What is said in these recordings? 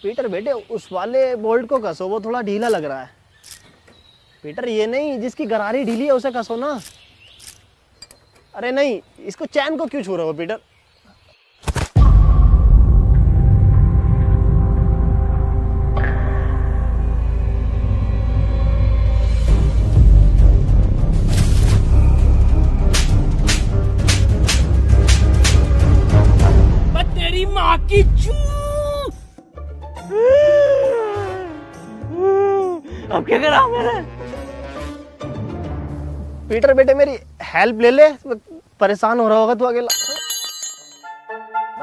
Peter बेटे उस वाले बोल्ट को कसो, वो थोड़ा ढीला लग रहा है। पीटर ये नहीं, जिसकी गरारी ढीली है उसे कसो ना। अरे नहीं, इसको चैन को क्यों छू रहे हो पीटर? तेरी माँ की अब क्या करा मैंने? पीटर बेटे मेरी हेल्प ले ले, परेशान हो रहा होगा तू अकेला।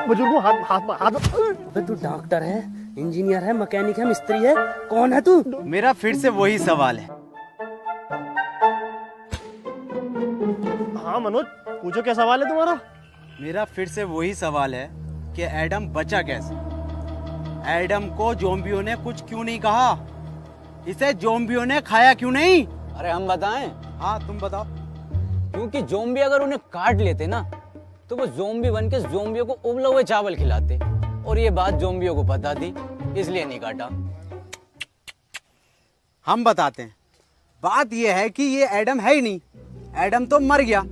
बुजुर्ग हाथ हाथ हाथ। अबे तू डॉक्टर है, इंजीनियर है, मैकेनिक है, मिस्त्री है, कौन है तू? मेरा फिर से वही सवाल है। हाँ मनोज, पूछो क्या सवाल है तुम्हारा? मेरा फिर से वही सवाल है कि एडम बचा कैसे? एडम को ज़ॉम्बियों ने कुछ क्यों नहीं कहा? इसे ज़ॉम्बियों ने खाया क्यों नहीं? अरे हम बताएं? हाँ तुम बताओ। क्योंकि ज़ॉम्बी अगर उन्हें काट लेते ना तो वो ज़ॉम्बी बन के ज़ॉम्बियों को उबले हुए चावल खिलाते, और ये बात ज़ॉम्बियों को पता थी, इसलिए नहीं काटा। हम बताते हैं। बात ये है कि ये एडम है ही नहीं, एडम तो मर गया।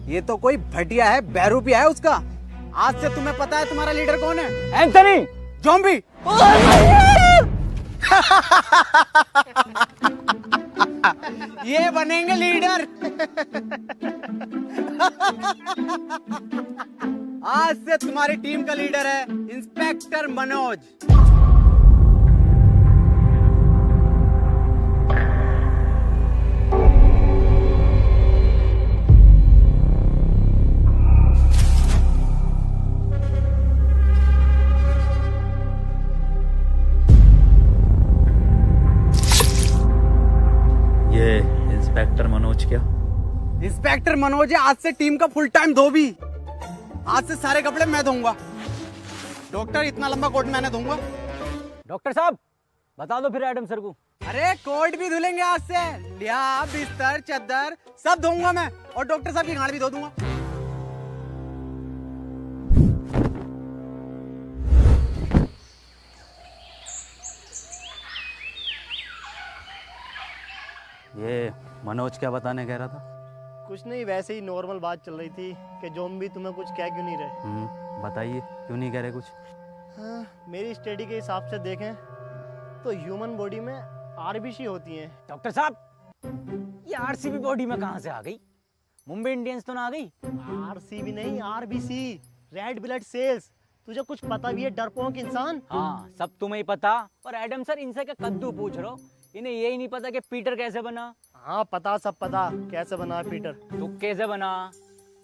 ये तो कोई भटिया है, बहरूपिया है उसका। आज से तुम्हें पता है तुम्हारा लीडर कौन है? Anthony zombie. ये बनेंगे लीडर। आज से तुम्हारी टीम का लीडर है इंस्पेक्टर मनोज। ये इंस्पेक्टर मनोज क्या? इंस्पेक्टर मनोज है आज से टीम का फुल टाइम धोबी। आज से सारे कपड़े मैं धोऊंगा। डॉक्टर इतना लंबा कोट मैंने धोऊंगा। डॉक्टर साहब बता दो फिर एडम सर को। अरे कोट भी धुलेंगे आज से। लिया बिस्तर चद्दर सब धोऊंगा मैं, और डॉक्टर साहब की गांड भी धो दूंगा। ये मनोज क्या बताने कह रहा था? कुछ नहीं, वैसे ही नॉर्मल बात चल रही थी कि ज़ॉम्बी तुम्हें कुछ कह क्यों नहीं रहे। बताइए क्यों नहीं कह रहे कुछ? हाँ, मेरी स्टडी के हिसाब से देखें तो ह्यूमन बॉडी में आरबीसी होती हैं। डॉक्टर साहब ये आरसीबी बॉडी में कहाँ से आ गई? मुंबई इंडियंस तो ना आ गई? आरसीबी नहीं, आरबीसी, रेड ब्लड सेल्स। तुझे कुछ पता भी है डरपोक इंसान? हाँ सब तुम्हें ही पता। और एडम सर इनसे क्या कद्दू पूछ रहे हो? इन्हें यही नहीं पता कि पीटर कैसे बना? हाँ पता, सब पता कैसे बना है पीटर। तू कैसे बना?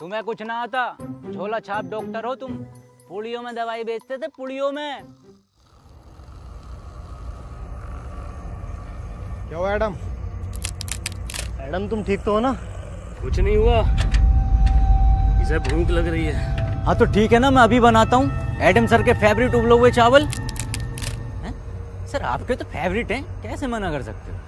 तुम्हें कुछ ना आता? झोला छाप डॉक्टर हो तुम। पुड़ियों में दवाई बेचते थे, पुड़ियों में। क्या हुआ एडम? एडम तुम ठीक तो हो ना? कुछ नहीं हुआ, इसे भूख लग रही है। हाँ तो ठीक है ना, मैं अभी बनाता हूँ एडम सर के फेवरेट उबले हुए चावल। हैं? सर आपके तो फेवरेट हैं, कैसे मना कर सकते हो?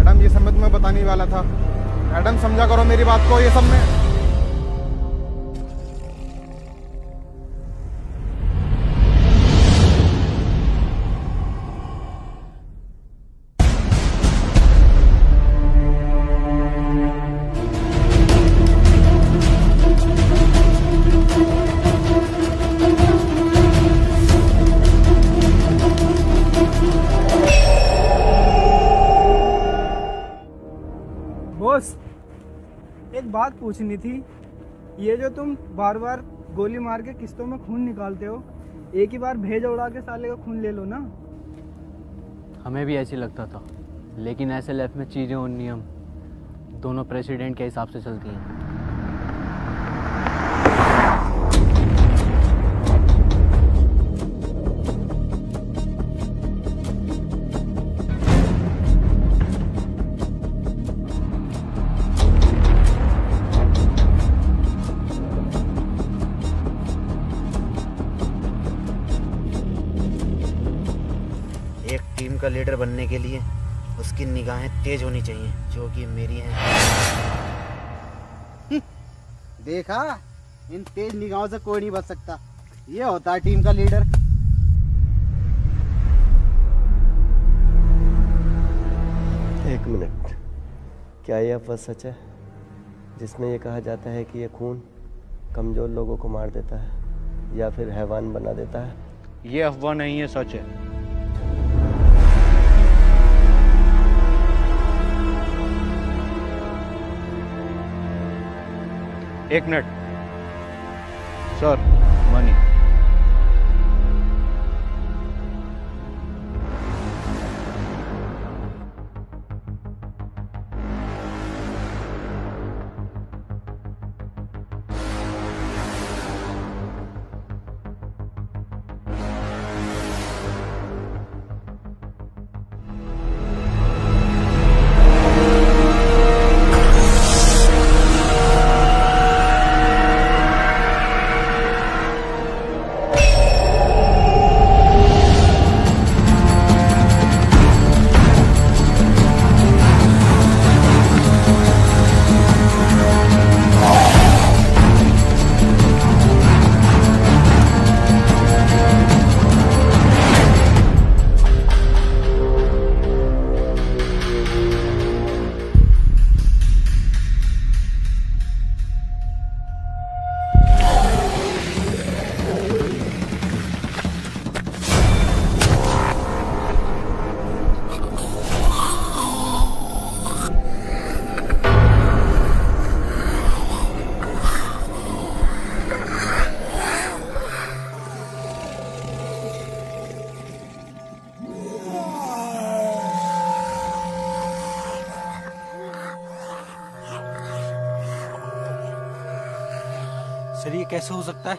एडम ये सब मैं तुम्हें बताने ही वाला था। एडम समझा करो मेरी बात को, ये सब में बॉस एक बात पूछनी थी। ये जो तुम बार बार गोली मार के किस्तों में खून निकालते हो, एक ही बार भेजा उड़ा के साले का खून ले लो ना। हमें भी ऐसे लगता था, लेकिन ऐसे लाइफ में चीज़ें और नियम दोनों प्रेसिडेंट के हिसाब से चलती हैं। एक टीम का लीडर बनने के लिए उसकी निगाहें तेज होनी चाहिए, जो कि मेरी हैं। देखा, इन तेज निगाहों से कोई नहीं बच सकता। ये होता है टीम का लीडर। एक मिनट, क्या यह अफवाह सच है जिसमें यह कहा जाता है कि यह खून कमज़ोर लोगों को मार देता है या फिर हैवान बना देता है? ये अफवाह नहीं है, सच है। एक मिनट सर, मनी। सर, ये कैसे हो सकता है?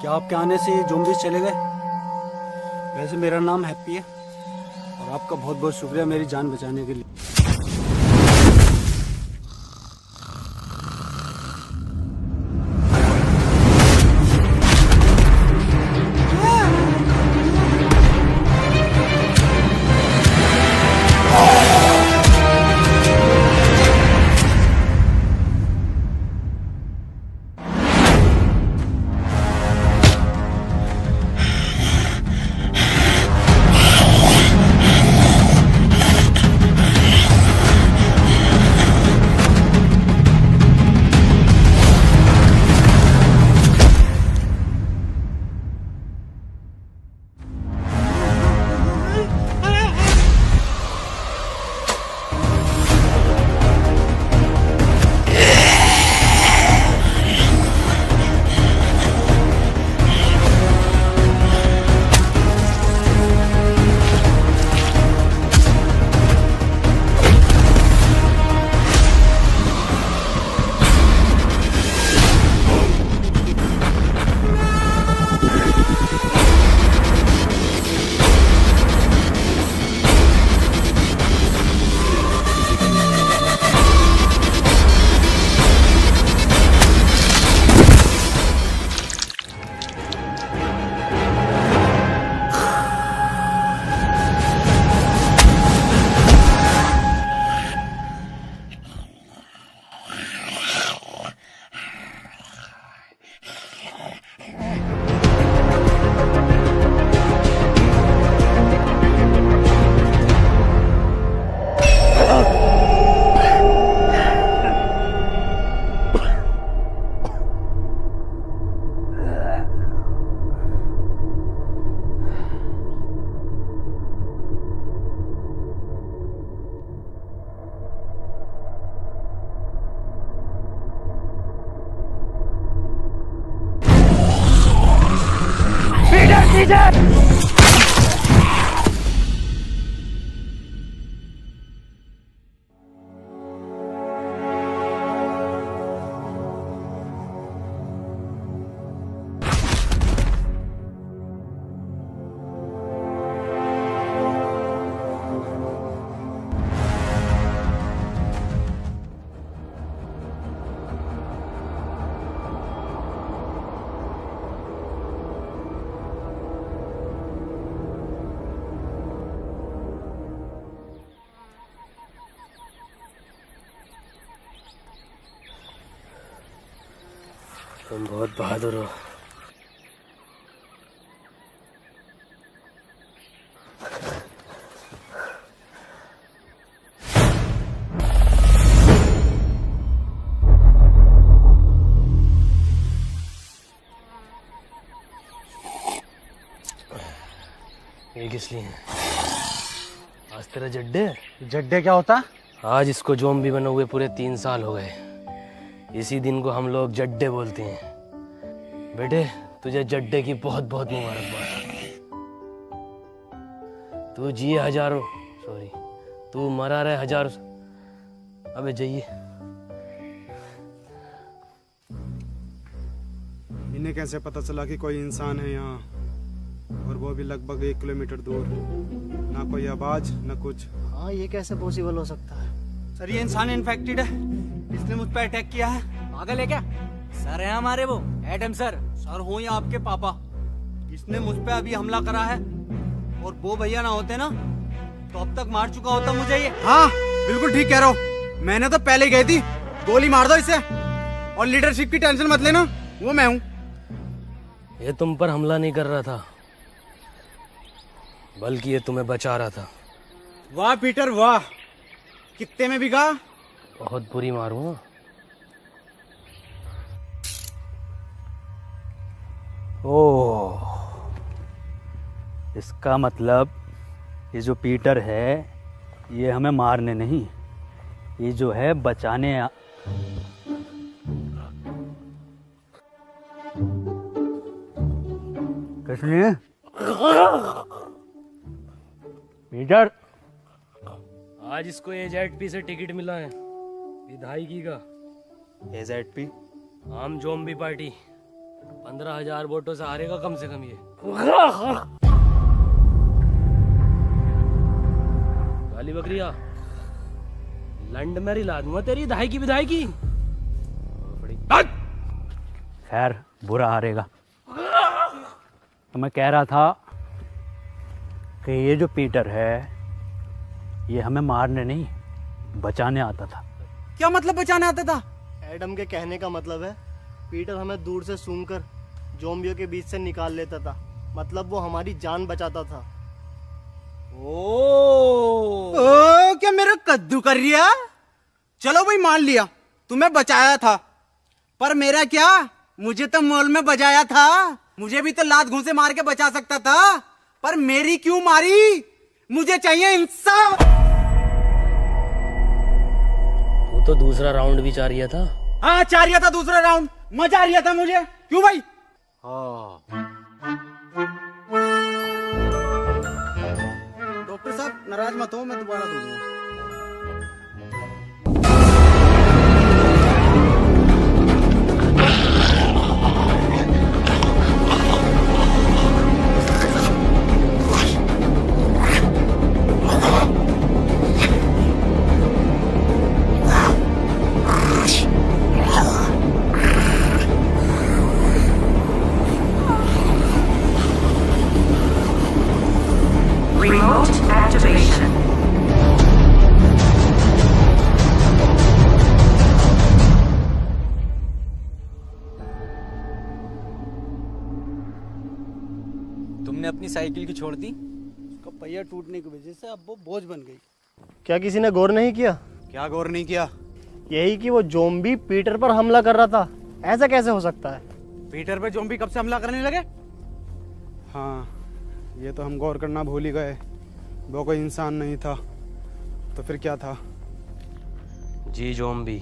क्या आपके आने से ये ज़ॉम्बीज़ चले गए? वैसे मेरा नाम हैप्पी है और आपका बहुत बहुत शुक्रिया मेरी जान बचाने के लिए। तुम बहुत बहादुर हो। ये किस लिए? आज तेरा जड्डे? जड्डे क्या होता? आज इसको ज़ॉम्बी बने हुए पूरे 3 साल हो गए। इसी दिन को हम लोग जड्डे बोलते हैं। बेटे तुझे जड्डे की बहुत बहुत मुबारकबाद। तू जिए हजारों, सॉरी तू मरा रहे हजारों। अबे जाइए। इन्हें कैसे पता चला कि कोई इंसान है यहाँ, और वो भी लगभग 1 किलोमीटर दूर? ना कोई आवाज ना कुछ। हाँ ये कैसे पॉसिबल हो सकता है? सर ये इंसान इन्फेक्टेड है, इसने मुझ पर अटैक किया है। पागल है क्या? सर है हमारे वो एडम सर। सर हो या आपके पापा, इसने मुझ पे अभी हमला करा है, और वो भैया ना होते ना तो अब तक मार चुका होता मुझे ये। हाँ बिल्कुल ठीक कह रहा हूँ, मैंने तो पहले ही गई थी। गोली मार दो इसे, और लीडरशिप की टेंशन मत लेना, वो मैं हूँ। ये तुम पर हमला नहीं कर रहा था, बल्कि ये तुम्हें बचा रहा था। वाह पीटर वाह, कितने में बिका? बहुत बुरी मारूंगा। ओह, इसका मतलब ये जो पीटर है ये हमें मारने नहीं, ये जो है बचाने किस लिए? पीटर आज इसको एजेडपी से टिकट मिला है, विधायकी का। एजेडपी? आम ज़ॉम्बी पार्टी 15,000 वोटों से हारेगा कम से कम ये। काली बकरिया, लंड में रिला दूंगा तेरी विधायकी विधायकी। खैर बुरा हारेगा। तो मैं कह रहा था कि ये जो पीटर है ये हमें मारने नहीं बचाने आता था। क्या मतलब बचाने आता था? एडम के कहने का मतलब है पीटर हमें दूर से सूंघकर ज़ॉम्बियों के बीच से निकाल लेता था, मतलब वो हमारी जान बचाता था। ओ क्या मेरा कद्दू कर रिया? चलो भाई मान लिया तुम्हें बचाया था, पर मेरा क्या, मुझे तो मॉल में बजाया था। मुझे भी तो लात घूंसे मार के बचा सकता था, पर मेरी क्यों मारी? मुझे चाहिए इंसाफ। तू तो दूसरा राउंड भी चाह रहा था। हाँ चाह रहा था दूसरा राउंड, मजा आ रहा था मुझे। क्यों भाई? डॉक्टर साहब नाराज मत हो, मैं दोबारा दूंगा। Remote activation. तुमने अपनी साइकिल की छोड़ दी? उसका पहिया टूटने की वजह से अब वो बोझ बन गई। क्या किसी ने गौर नहीं किया? क्या गौर नहीं किया? यही कि वो ज़ॉम्बी पीटर पर हमला कर रहा था। ऐसा कैसे हो सकता है? पीटर पे ज़ॉम्बी कब से हमला करने लगे? हाँ ये तो हम गौर करना भूल ही गए, वो कोई इंसान नहीं था तो फिर क्या था? जी ज़ॉम्बी।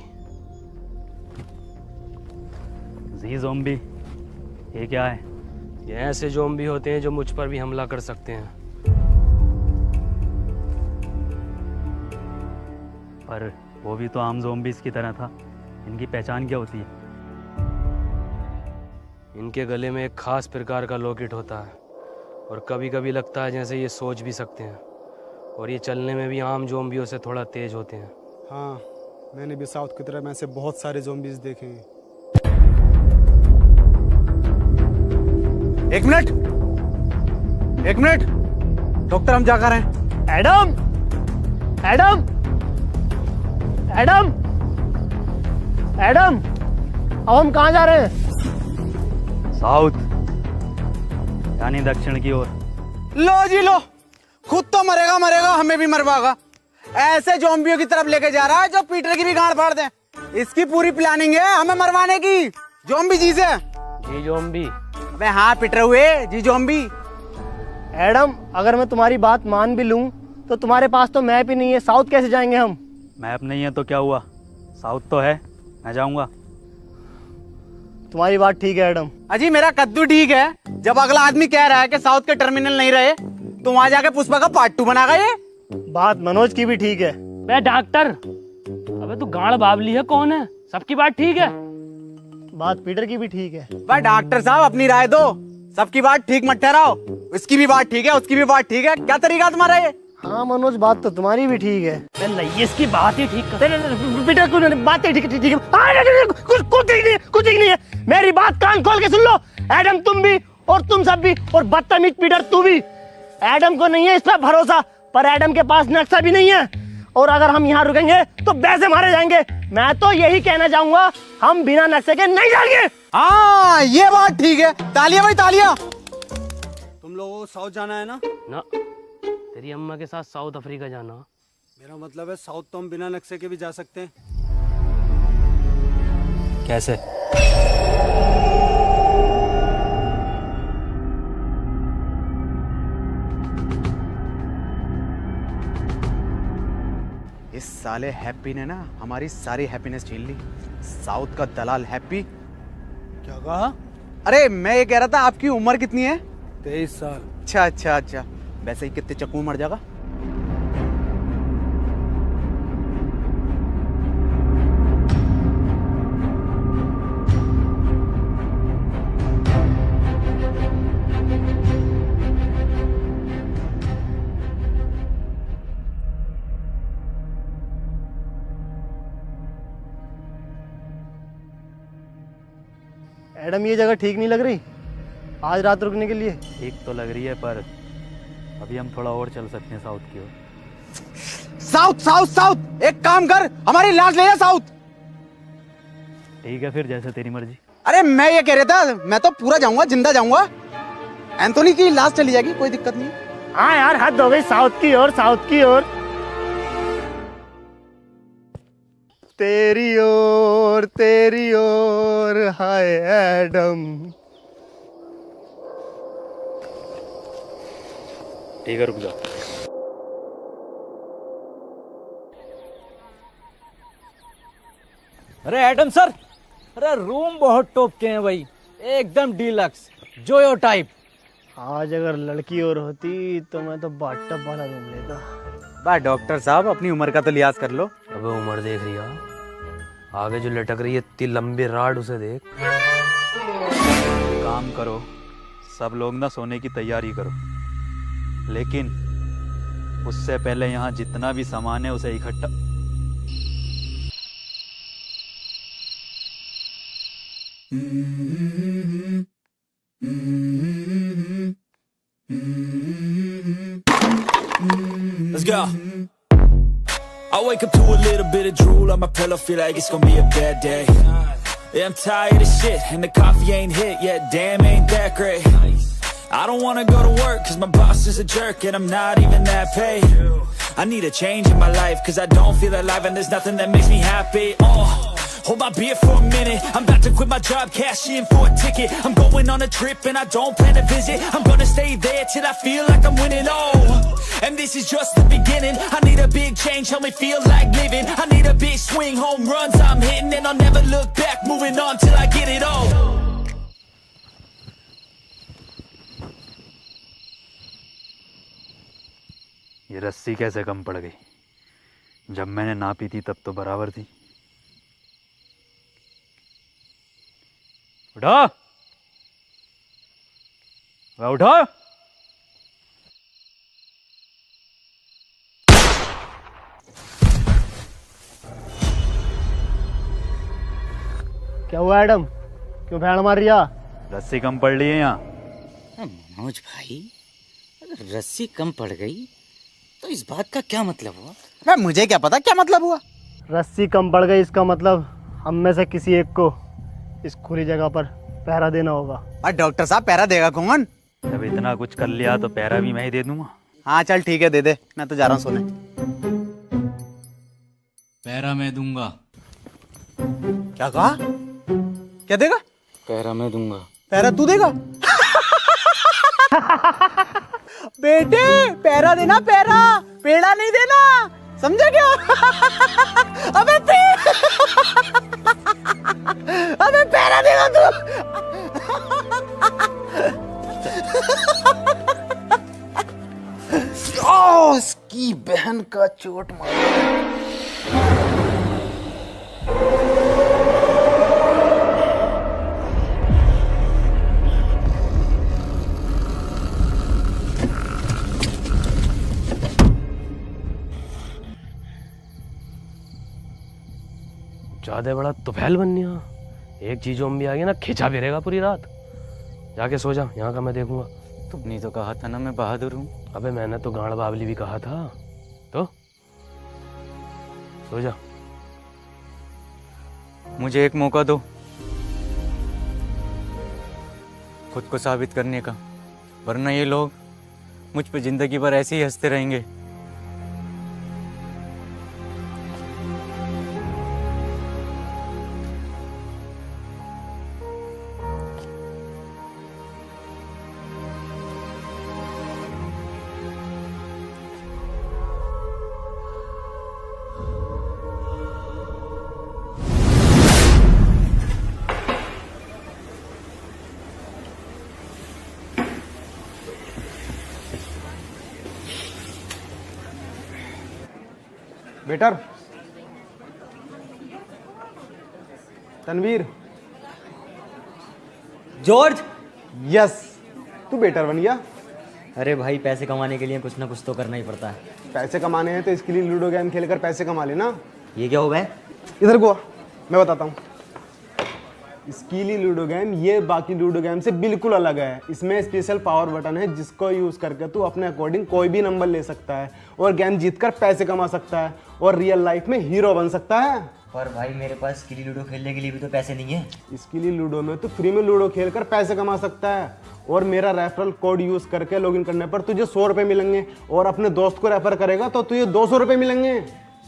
जी ज़ॉम्बी ये क्या है? ये ऐसे ज़ॉम्बी होते हैं जो मुझ पर भी हमला कर सकते हैं। पर वो भी तो आम ज़ॉम्बीज़ की तरह था, इनकी पहचान क्या होती है? इनके गले में एक खास प्रकार का लॉकेट होता है, और कभी कभी लगता है जैसे ये सोच भी सकते हैं, और ये चलने में भी आम ज़ॉम्बियों से थोड़ा तेज होते हैं। हाँ मैंने भी साउथ की तरफ में ऐसे बहुत सारे ज़ॉम्बीज़ देखे हैं। एक मिनट डॉक्टर हम जा कर हैं। एडम, एडम, एडम, एडम, अब हम कहाँ जा रहे हैं? साउथ यानी दक्षिण की ओर। लो जी लो, खुद तो मरेगा मरेगा, हमें भी मरवाएगा। ऐसे ज़ॉम्बियों की तरफ लेके जा रहा है जो पीटर की भी गांड फाड़ दे। इसकी पूरी प्लानिंग है हमें मरवाने की। ज़ॉम्बी जी से। जी ज़ॉम्बी? अबे हाँ पीटर हुए जी ज़ॉम्बी। एडम, अगर मैं तुम्हारी बात मान भी लूं तो तुम्हारे पास तो मैप ही नहीं है, साउथ कैसे जाएंगे हम? मैप नहीं है तो क्या हुआ, साउथ तो है, मैं जाऊंगा। तुम्हारी बात ठीक है एडम। अजी मेरा कद्दू ठीक है। जब अगला आदमी कह रहा है कि साउथ के टर्मिनल नहीं रहे तो वहां जाके पुष्पा का पार्ट 2 बनागा ये। बात मनोज की भी ठीक है। बे डॉक्टर, अबे तू गाड़ बाबली है, कौन है? सबकी बात ठीक है। बात पीटर की भी ठीक है। भाई डॉक्टर साहब अपनी राय दो, सबकी बात ठीक मत ठहराओ। इसकी भी बात ठीक है, उसकी भी बात ठीक है, क्या तरीका तुम्हारा ये? हाँ मनोज, बात तो तुम्हारी भी ठीक है। नहीं, इसकी बात ही ठीक कर। पीटर कुछ बात ठीक है, ठीक है। कुछ ठीक नहीं है। मेरी बात कान खोल के सुन लो। एडम तुम भी और तुम सब भी, और बदतमीज पीटर तू भी। एडम को नहीं है इस पर भरोसा, पर एडम के पास नक्शा भी नहीं है, और अगर हम यहाँ रुकेंगे तो वैसे मारे जाएंगे। मैं तो यही कहना चाहूंगा, हम बिना नक्शे के नहीं जाएंगे। हाँ ये बात ठीक है। तालियां भाई तालियां। तुम लोगों को साउथ जाना है ना? ना, तेरी अम्मा के साथ साउथ अफ्रीका जाना। मेरा मतलब है साउथ तो हम बिना नक्शे के भी जा सकते हैं। कैसे? इस साले हैप्पी ने ना हमारी सारी हैप्पीनेस छीन ली। साउथ का दलाल हैप्पी। क्या कहा? अरे मैं ये कह रहा था आपकी उम्र कितनी है? 23 साल। अच्छा अच्छा अच्छा, वैसे ही कितने चक्कू मर जाएगा? एडम, ये जगह ठीक नहीं लग रही आज रात रुकने के लिए। ठीक तो लग रही है, पर अभी हम थोड़ा और चल सकते हैं साउथ की ओर। साउथ साउथ साउथ, एक काम कर, हमारी लाश ले जा साउथ। ठीक है फिर, जैसे तेरी मर्जी। अरे मैं ये कह रहा था, मैं तो पूरा जाऊंगा, जिंदा जाऊंगा। एंथोनी की लाश चली जाएगी, कोई दिक्कत नहीं। हाँ यार, हद हो गई, साउथ की ओर, साउथ की ओर। तेरी ओर हाय एडम। ठीक है, रुक जाओ। अरे एडम सर, अरे रूम बहुत टॉप के हैं भाई, एकदम डीलक्स, जोयो टाइप। आज अगर लड़की और होती तो मैं तो बाथटब वाला रूम लेता। बा डॉक्टर साहब अपनी उम्र का तो लिहाज कर लो। अबे उम्र देख रही है, आगे जो लटक रही है इतनी लंबी राड, उसे देख। काम करो, सब लोग ना सोने की तैयारी करो, लेकिन उससे पहले यहाँ जितना भी सामान है उसे इकट्ठा। Let's go. I wake up to a little bit of drool on my pillow, feel like it's gonna be a bad day. Yeah, I'm tired of shit, and the coffee ain't hit yet, damn ain't that great. I don't wanna go to work, cause my boss is a jerk, and I'm not even that paid. I need a change in my life, cause I don't feel alive, and there's nothing that makes me happy. Hold my beer for a minute, I'm about to quit my job, cash in for a ticket. I'm going on a trip and I don't plan to visit, I'm gonna stay there till I feel like I'm winning, and this is just the beginning. I need a big change, help me feel like living. I need a big swing, home runs I'm hitting, and I'll never look back, moving on till I get it all. ये रस्सी कैसे कम पड़ गई? जब मैंने नापी थी तब तो बराबर थी। उठो, उठो। क्या हुआ एडम, क्यों भैंड मार रिया? रस्सी कम पड़ रही है यहाँ। मनोज भाई, अगर रस्सी कम पड़ गई तो इस बात का क्या मतलब हुआ? मैं मुझे क्या पता क्या मतलब हुआ। रस्सी कम पड़ गई, इसका मतलब हम में से किसी एक को इस खुली जगह पर पहरा देना होगा। और डॉक्टर साहब पहरा देगा कौन? जब इतना कुछ कर लिया तो पैरा भी मैं ही दे दूंगा। हाँ चल ठीक है, दे दे, मैं तो जा रहा हूँ सोने। पैरा मैं दूंगा। क्या कहा? क्या देगा? पैरा मैं दूंगा। पैरा तू देगा? बेटे पैरा देना, पैरा, पेड़ा नहीं देना, समझा क्या? अबे अबे पैरा देगा तू। ओ इसकी बहन का चोट मारा। ज्यादा बड़ा तुफैल बन गया। एक चीज भी आ गई ना, खिंचा फिरेगा पूरी रात। जाके सो जा, यहाँ का मैं देखूंगा। तुमने तो कहा था ना मैं बहादुर हूँ। अबे मैंने तो गांड बावली भी कहा था। तो सो जा। मुझे एक मौका दो खुद को साबित करने का, वरना ये लोग मुझ पे जिंदगी भर ऐसे ही हंसते रहेंगे। Better, Tanveer, George. यस, तू बेटर बन गया। अरे भाई पैसे कमाने के लिए कुछ ना कुछ तो करना ही पड़ता है। पैसे कमाने हैं तो इसके लिए लूडो गेम खेलकर पैसे कमा लेना। ये क्या हो गया? इधर को आ, मैं बताता हूँ। स्कीली लूडो गेम ये बाकी लूडो गेम से बिल्कुल अलग है। इसमें स्पेशल पावर बटन है जिसको यूज करके तू अपने अकॉर्डिंग कोई भी नंबर ले सकता है और गेम जीतकर पैसे कमा सकता है और रियल लाइफ में हीरो बन सकता है। पर भाई मेरे पास स्कीली लूडो खेलने के लिए भी तो पैसे नहीं है। स्कीली लूडो में तू फ्री में लूडो खेलकर पैसे कमा सकता है और मेरा रेफरल कोड यूज करके लॉगिन करने पर तुझे 100 रुपए मिलेंगे और अपने दोस्त को रेफर करेगा तो तुझे 200 रुपए मिलेंगे।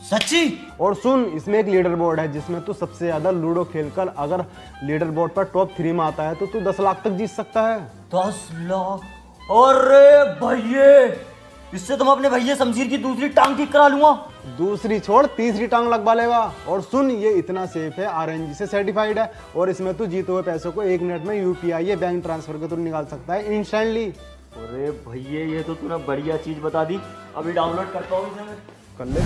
सच्ची? और सुन, इसमें एक लीडर बोर्ड है जिसमें तू सबसे ज्यादा लूडो खेलकर अगर लीडर बोर्ड पर टॉप 3 में आता है तो तू 10 लाख तक जीत सकता है। 10 लाख? अरे भैये, इससे तुम अपने भैया शमशीर की दूसरी टांग ठीक करा लूंगा। दूसरी छोड़, तीसरी टांग लगवा लेगा। और सुन, ये इतना सेफ है, RNG से सर्टिफाइड है और इसमें तू जीते हुए पैसों को 1 मिनट में UPI या बैंक ट्रांसफर के थ्रू निकाल सकता है इंस्टेंटली। अरे भैया ये तो तूने बढ़िया चीज बता दी। अभी डाउनलोड करता हूँ इसे मैं। कर ले।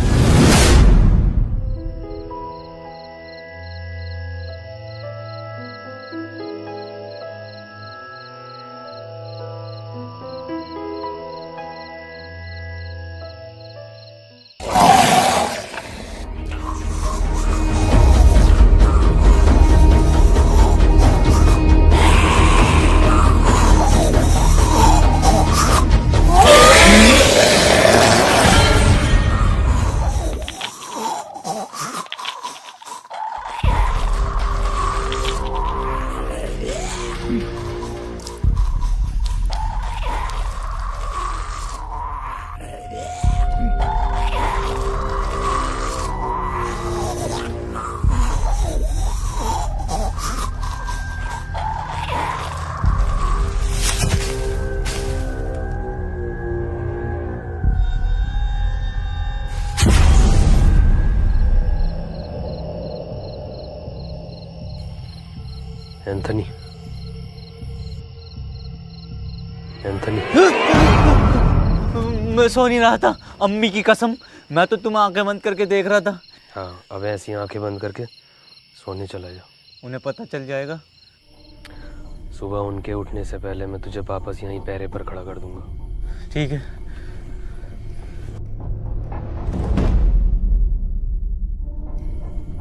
एंथनी, एंथनी, मैं सो नहीं रहा था, अम्मी की कसम। मैं तो तुम आंखें बंद करके देख रहा था। हाँ, अब ऐसी आंखें बंद करके सोने चला जा। उन्हें पता चल जाएगा। सुबह उनके उठने से पहले मैं तुझे वापस यहीं पैरे पर खड़ा कर दूंगा। ठीक है।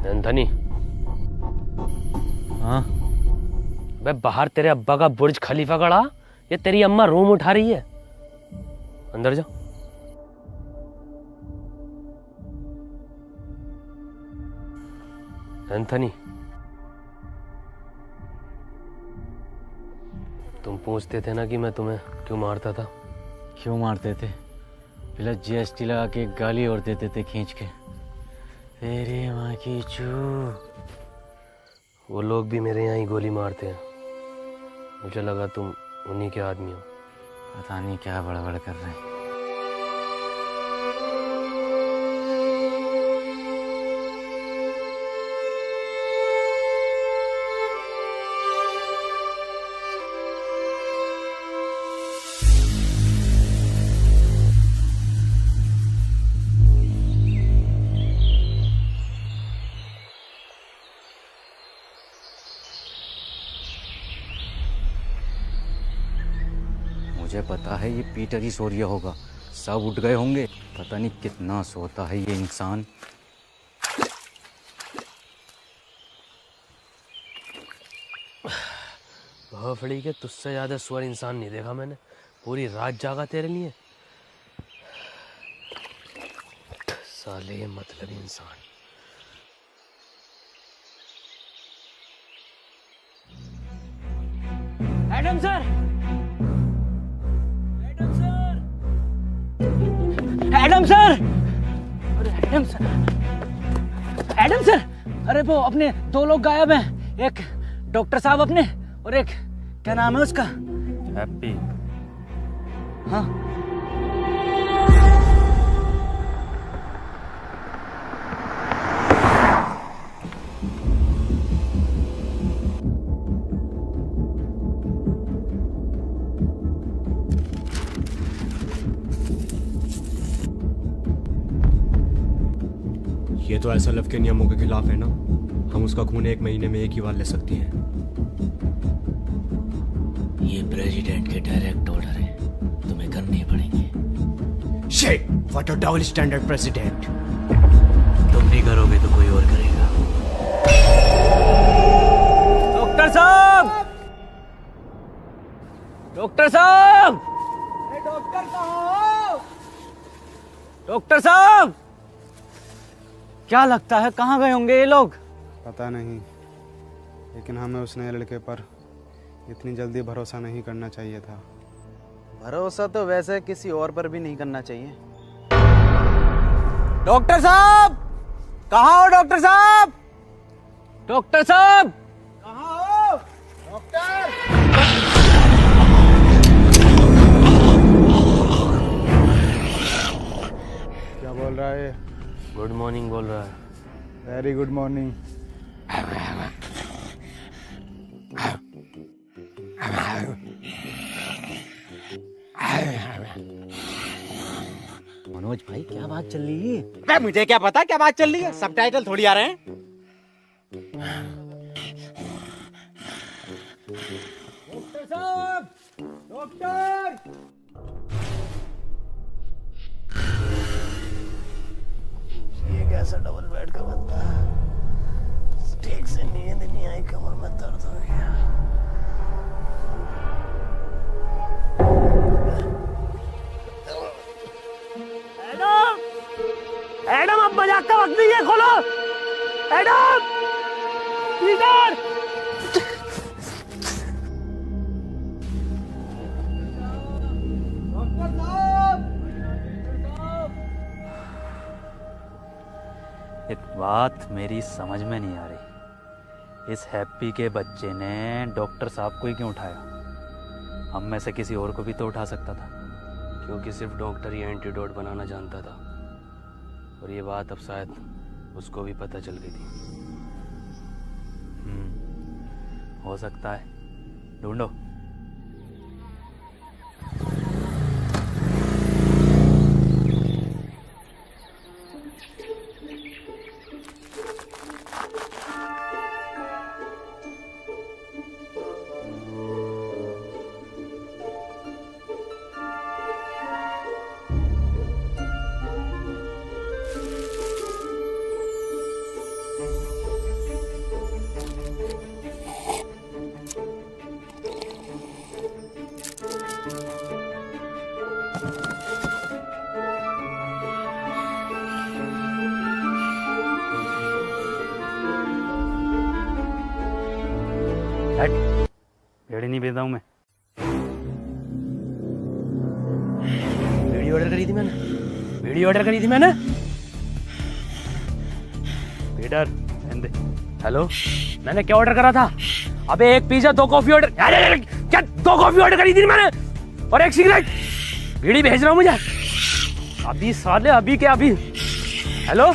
एंथनी। हाँ? बे बाहर तेरे अब्बा का बुर्ज खलीफा खड़ा, ये तेरी अम्मा रूम उठा रही है। अंदर जा। एंथनी, पूछते थे ना कि मैं तुम्हें क्यों मारता था। क्यों मारते थे? प्लस जीएसटी लगा के गाली और देते थे खींच के। तेरी माँ की चू। वो लोग भी मेरे यहाँ ही गोली मारते हैं। मुझे लगा तुम उन्हीं के आदमी हो। पता नहीं क्या बड़बड़ कर रहे हैं। मुझे पता है ये पीटर ही सो रहा होगा। सब उठ गए होंगे। पता नहीं कितना सोता है ये इंसान। भोफड़ी के तुझसे ज्यादा स्वर इंसान नहीं देखा मैंने। पूरी रात जागा तेरे लिए। साले ये मतलब इंसान। एडम सर, एडम सर, अरे एडम सर, एडम सर, अरे वो अपने 2 लोग गायब हैं। एक डॉक्टर साहब अपने, और एक क्या नाम है उसका? हैप्पी। हाँ, ये तो SLF के नियमों के खिलाफ है ना। हम उसका खून 1 महीने में एक ही बार ले सकती हैं। ये प्रेसिडेंट के डायरेक्ट ऑर्डर है, तुम्हें करने पड़ेंगे। Shit, what a double standard president. तुम नहीं करोगे तो कोई और करेगा। डॉक्टर साहब, डॉक्टर साहब, डॉक्टर साहब, डॉक्टर साहब, क्या लगता है कहाँ गए होंगे ये लोग? पता नहीं, लेकिन हमें उस नए लड़के पर इतनी जल्दी भरोसा नहीं करना चाहिए था। भरोसा तो वैसे किसी और पर भी नहीं करना चाहिए। डॉक्टर साहब, कहाँ हो डॉक्टर साहब? डॉक्टर साहब, कहाँ हो डॉक्टर? क्या बोल रहा है? गुड मॉर्निंग बोल रहा है। Very good morning. मनोज भाई, क्या बात चल रही है? मैं मुझे क्या पता क्या बात चल रही है, सबटाइटल थोड़ी आ रहे हैं। डॉक्टर साहब, डॉक्टर, ये कैसा डबल बेड का बंदा है? ठीक से नींद नहीं आई, कमर में दर्द हो गया। एडम, एडम, अब मजाक का वक्त नहीं है, खोलो। एडम, पीटर, एक बात मेरी समझ में नहीं आ रही। इस हैप्पी के बच्चे ने डॉक्टर साहब को ही क्यों उठाया? हम में से किसी और को भी तो उठा सकता था। क्योंकि सिर्फ डॉक्टर ही एंटीडोट बनाना जानता था। और ये बात अब शायद उसको भी पता चल गई थी। हो सकता है। ढूंढो। बेड़ी नहीं बेचता हूँ मैं। करी थी मैंने? वीडियो ऑर्डर करी थी मैंने? पीटर दे। हेलो, मैंने क्या ऑर्डर करा था? अबे एक पिज्जा, 2 कॉफी ऑर्डर। अरे क्या 2 कॉफी ऑर्डर करी थी मैंने और 1 सिगरेट? बीड़ी भेज रहा हूँ मुझे अभी साले, अभी क्या अभी? हेलो,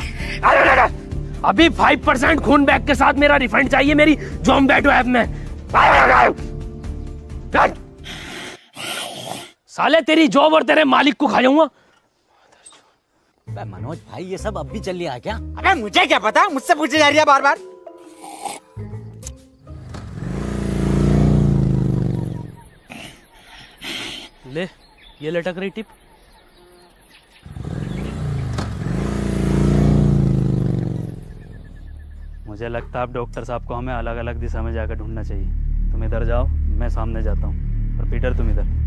अभी 5% खून बैग के साथ मेरा रिफंड चाहिए मेरी ज़ोमैटो ऐप में। साले तेरी जॉब और तेरे मालिक को खा जाऊंगा। मनोज भाई ये सब अब भी चल रहा है क्या? अबे मुझे क्या पता, मुझसे पूछे जा रही है बार बार। ले, ये लटक रही टिप। मुझे लगता है अब डॉक्टर साहब को हमें अलग अलग दिशा में जाकर ढूंढना चाहिए। तुम इधर जाओ, मैं सामने जाता हूँ, और पीटर तुम इधर।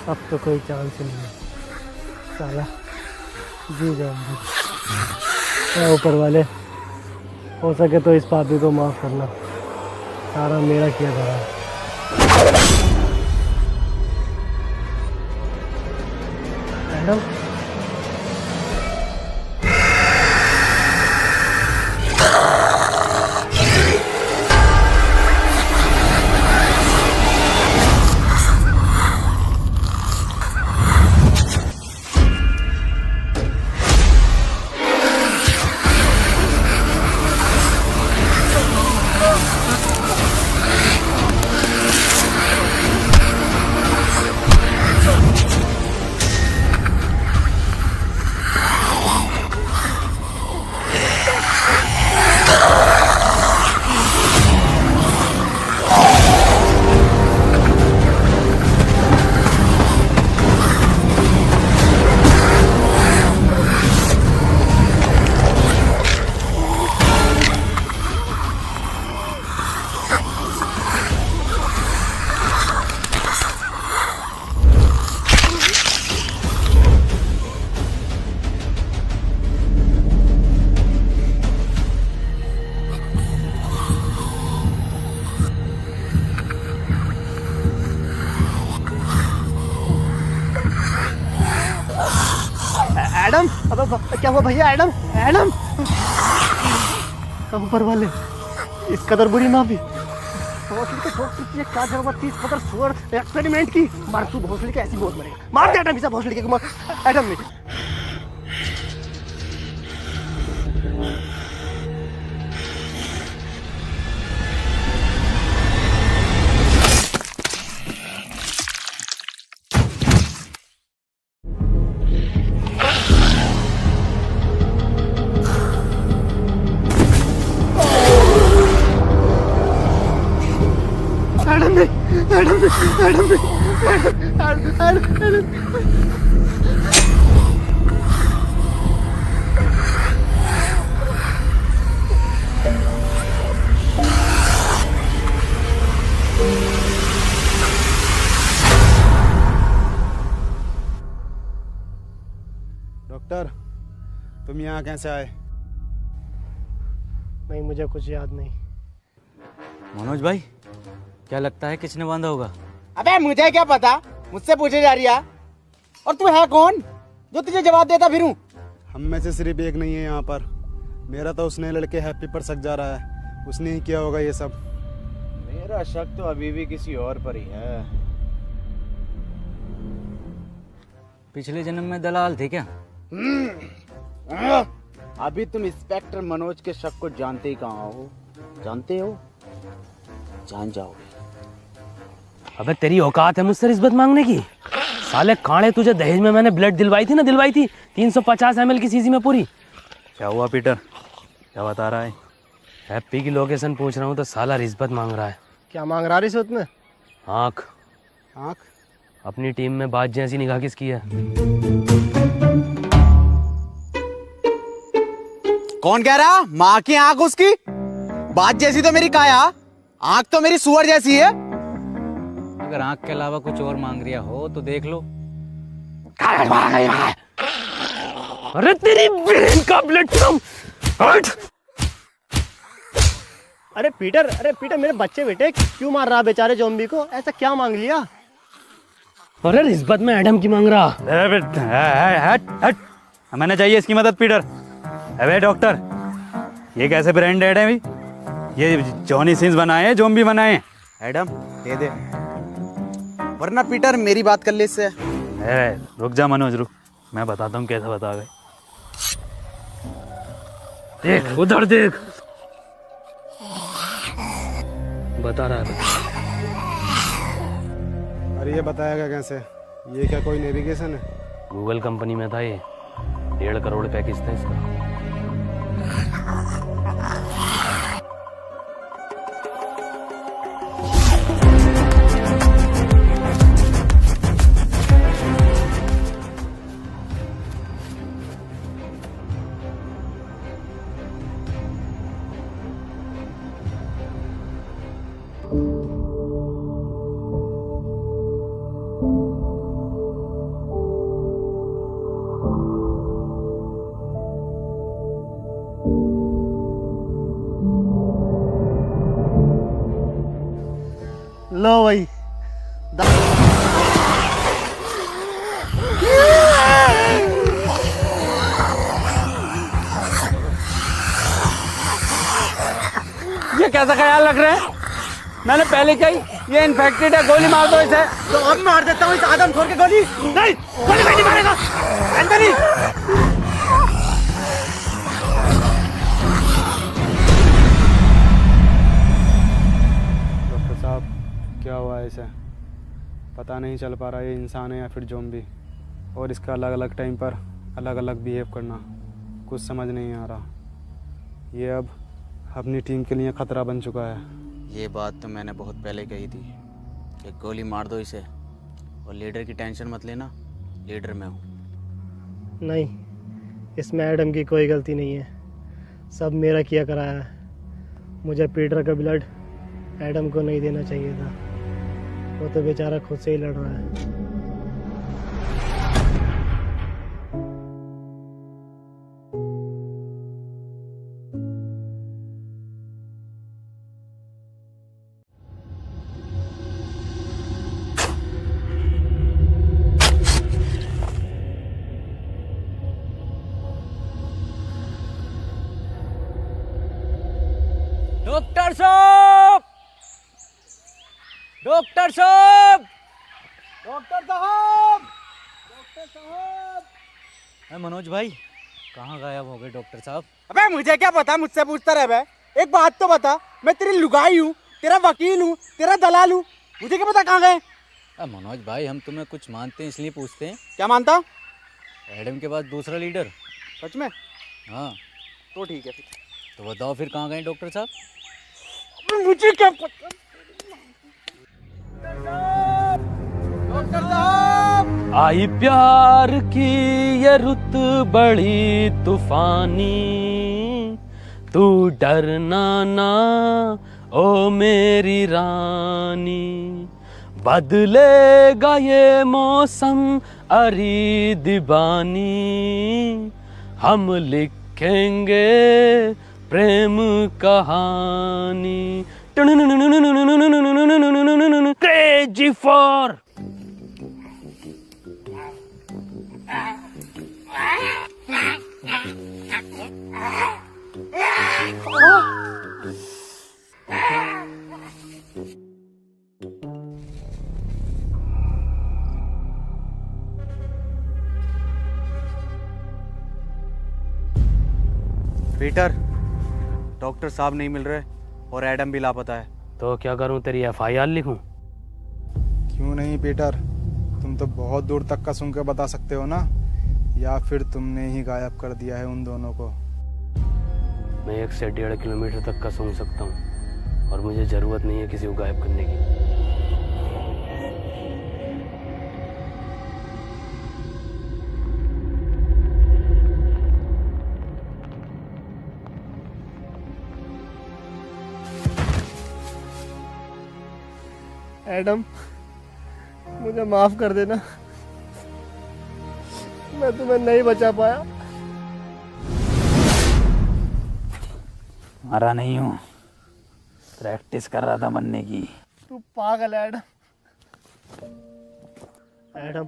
अब तो कोई चांस नहीं है साला, जी जाऊंगी। ऊपर वाले, हो सके तो इस पापी को माफ करना, सारा मेरा किया जा रहा है। मैडम, एडम, अब क्या हुआ भैया? एडम, एडम, ऊपर वाले इस कदर बुरी माफी। भोसड़ी के ठोक पीछे क्या जरूरत थी? इस कदर सुअर एक्सपेरिमेंट की। मार तू भोसड़ी के, ऐसी बहुत मरेगा। मार दे एडम, इसे भोसड़ी के मार। एडम ने डॉक्टर, तुम यहाँ कैसे आए? नहीं, मुझे कुछ याद नहीं। मनोज भाई क्या लगता है किसने बांधा होगा? अबे मुझे क्या पता, मुझसे पूछे जा रही है। और तू है कौन जो तुझे जवाब देता फिरूं? हम में से सिर्फ एक नहीं है यहाँ पर। मेरा तो उसने लड़के हैप्पी पर शक जा रहा है, उसने ही किया होगा ये सब। मेरा शक तो अभी भी किसी और पर ही है। पिछले जन्म में दलाल थे क्या? अभी तुम इंस्पेक्टर मनोज के शक को जानते ही कहाँ हो? जानते हो? जान जाओगे। अबे तेरी औकात है मुझसे रिश्वत मांगने की? साले कांडे, तुझे दहेज में मैंने ब्लड दिलवाई थी ना, दिलवाई थी 350 ml की शीशी में पूरी। क्या हुआ पीटर, क्या बता रहा है? हैप्पी की लोकेशन पूछ रहा हूँ तो साला रिश्वत मांग रहा है। क्या मांग रहा रिश्वत में? आँख। आँख? अपनी टीम में बाज जैसी निगाह किसकी है? कौन कह रहा? माँ की आंख उसकी? बात जैसी तो मेरी काया, आंख तो मेरी सुअर जैसी है। अगर आंख के अलावा कुछ और मांग रिया हो तो देख लो। अरे तेरी बहन का ब्लड कम। अरे पीटर मेरे बच्चे बेटे क्यों मार रहा बेचारे ज़ॉम्बी को? ऐसा क्या मांग लिया? अरे रिश्वत में एडम की मांग रहा। हट। हमें चाहिए इसकी मदद पीटर। अबे डॉक्टर, ये कैसे ब्रांड एड है भाई? ये जॉनी सिंस बनाए हैं, ज़ॉम्बी बनाए हैं। एडम दे दे, वरना पीटर मेरी बात कर ले इससे। रुक जा मनोज, रुक, मैं बताता हूँ कैसे बता गए। देख उधर देख, बता रहा है। अरे ये बताएगा कैसे? ये क्या कोई नेविगेशन है? गूगल कंपनी में था ये, 1.5 करोड़ पैकेज था इसका। लो भाई ये कैसा ख्याल रख रहे हैं? मैंने पहले कही ये इन्फेक्टेड है, गोली मार दो इसे। तो अब मार देता हूँ इस आदम खोर के गोली। नहीं, गोली नहीं मारेगा। एंथनी, डॉक्टर साहब क्या हुआ है इसे? पता नहीं चल पा रहा ये इंसान है या फिर ज़ॉम्बी, और इसका अलग अलग टाइम पर अलग अलग बिहेव करना कुछ समझ नहीं आ रहा। ये अब अपनी टीम के लिए खतरा बन चुका है। ये बात तो मैंने बहुत पहले कही थी कि गोली मार दो इसे, और लीडर की टेंशन मत लेना, लीडर मैं हूँ। नहीं, इसमें एडम की कोई गलती नहीं है, सब मेरा किया कराया है। मुझे पीटर का ब्लड एडम को नहीं देना चाहिए था, वो तो बेचारा खुद से ही लड़ रहा है। डॉक्टर साहब, डॉक्टर साहब, डॉक्टर साहब, डॉक्टर साहब। मनोज भाई कहाँ गायब हो गए डॉक्टर साहब? अबे मुझे क्या पता, मुझसे पूछता रहे बे। एक बात तो बता, मैं तेरी लुगाई हूँ, तेरा वकील हूँ, तेरा दलाल हूँ, मुझे क्या पता कहाँ गए? मनोज भाई हम तुम्हें कुछ मानते हैं इसलिए पूछते हैं। क्या मानता? एडम के बाद दूसरा लीडर। सच में? हाँ तो ठीक है फिर। तो बताओ फिर कहाँ गए डॉक्टर साहब? मुझे क्या पता। डॉक्टर साहब, आई प्यार की ये रुत बड़ी तूफानी, तू डरना ना ओ मेरी रानी, बदलेगा ये मौसम अरी दीवानी, हम लिखेंगे प्रेम कहानी। क्रेजी फॉर पीटर, डॉक्टर साहब नहीं मिल रहे और एडम भी लापता है। तो क्या करूं, तेरी FIR लिखूं? क्यों नहीं पीटर, तुम तो बहुत दूर तक का सुन के बता सकते हो ना, या फिर तुमने ही गायब कर दिया है उन दोनों को? मैं 1 से 1.5 किलोमीटर तक का सूंघ सकता हूँ, और मुझे ज़रूरत नहीं है किसी को गायब करने की। एडम, मुझे माफ कर देना, मैं तुम्हें नहीं बचा पाया। मरा नहीं हूँ, प्रैक्टिस कर रहा था मरने की। तू पागल है एडम। एडम,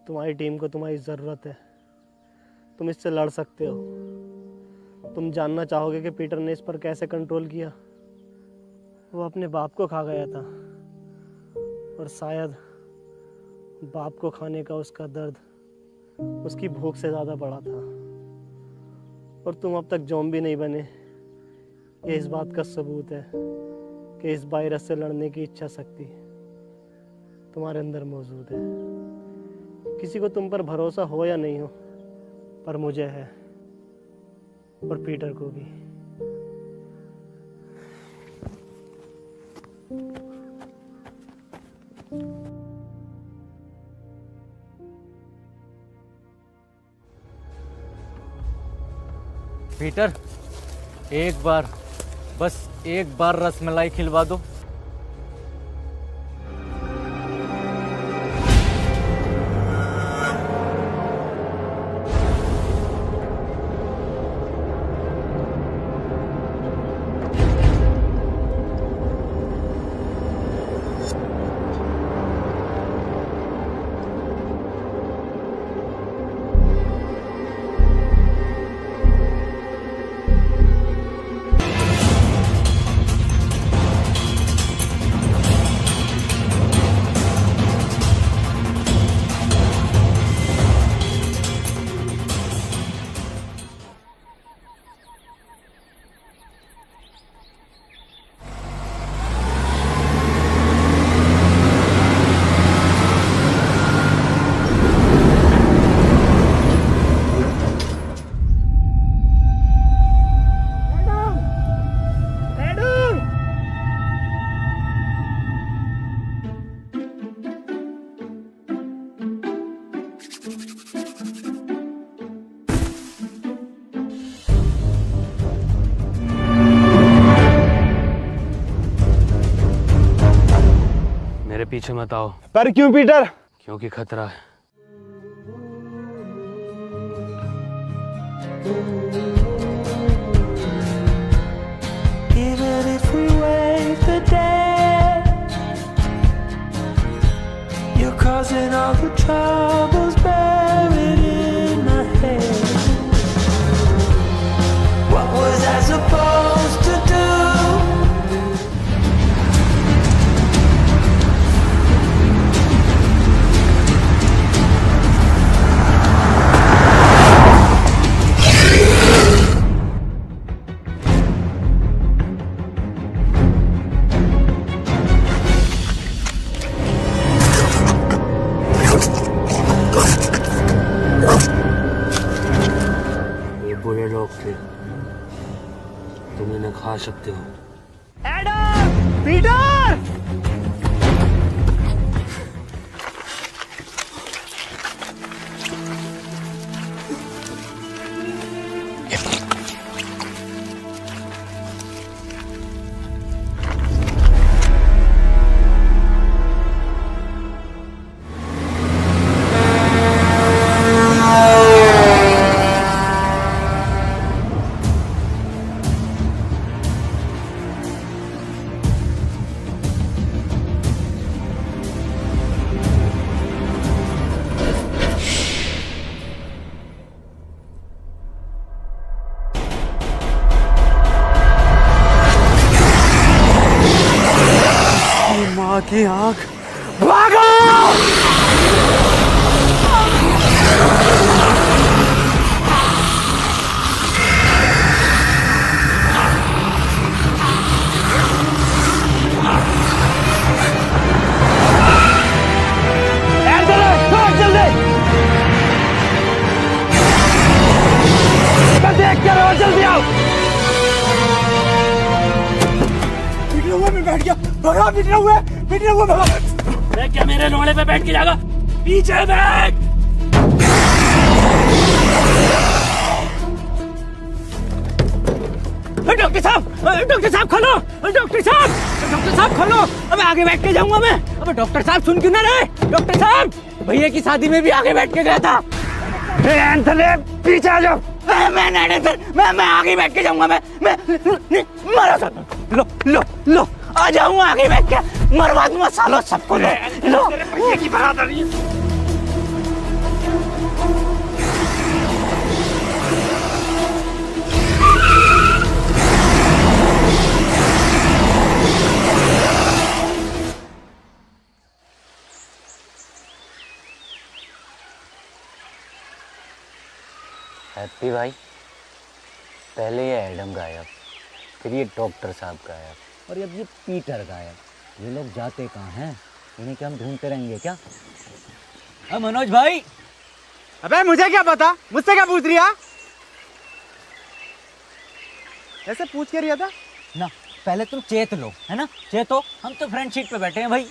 तुम्हारी टीम को तुम्हारी ज़रूरत है, तुम इससे लड़ सकते हो। तुम जानना चाहोगे कि पीटर ने इस पर कैसे कंट्रोल किया। वो अपने बाप को खा गया था और शायद बाप को खाने का उसका दर्द उसकी भूख से ज़्यादा बड़ा था। और तुम अब तक ज़ॉम्बी नहीं बने, ये इस बात का सबूत है कि इस वायरस से लड़ने की इच्छा शक्ति तुम्हारे अंदर मौजूद है। किसी को तुम पर भरोसा हो या नहीं हो, पर मुझे है, और पीटर को भी। पीटर, एक बार, बस एक बार रसमलाई खिलवा दो। पीछे मत आओ। पर क्यों पीटर? क्योंकि खतरा है। Even if we wait the day, you're causing all the troubles buried in my head. What was I supposed to do? बुरे लोग थे, तुम इन्हें खा सकते हो। एडम! पीटर! माँ की आँख, भागो! देख क्या रहो, जल्दी आओ। पिटना हुआ मैं बैठ गया, भगा पिटना हुआ भगा। मैं क्या मेरे लोड़े पे बैठ के जाएगा? पीछे बैठ। डॉक्टर साहब खोलो, डॉक्टर साहब खोलो। अब आगे बैठ के जाऊंगा मैं। अब डॉक्टर साहब सुन क्यों ना रहे? डॉक्टर साहब, भैया की शादी में भी आगे बैठ के गया था। पीछे आ जाओ। मैं आगे बैठ के जाऊंगा। मैं मारो सर। लो आ जाऊंगा आगे बैठ के, मरवा दूंगा सालों सबको। लो भैया की बरादरी है। हैप्पी भाई, पहले ये एडम गायब, फिर ये डॉक्टर साहब गायब, और अब ये पीटर गायब। ये लोग जाते कहाँ हैं? इन्हें क्या हम ढूंढते रहेंगे क्या? मनोज भाई। अबे मुझे क्या पता, मुझसे क्या पूछ रिया? ऐसे पूछ के रिया था ना। पहले तुम चेत लो, है ना? चेतो, हम तो फ्रंट सीट पे बैठे हैं भाई।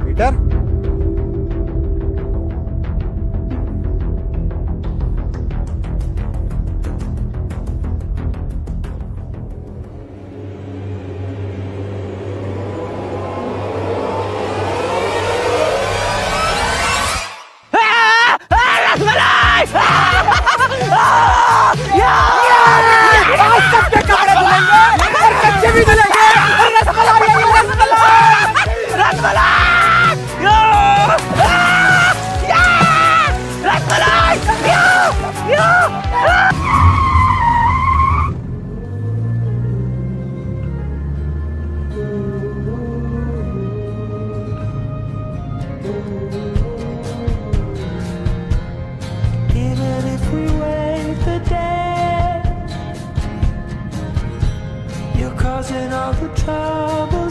Peter, causing all the trouble.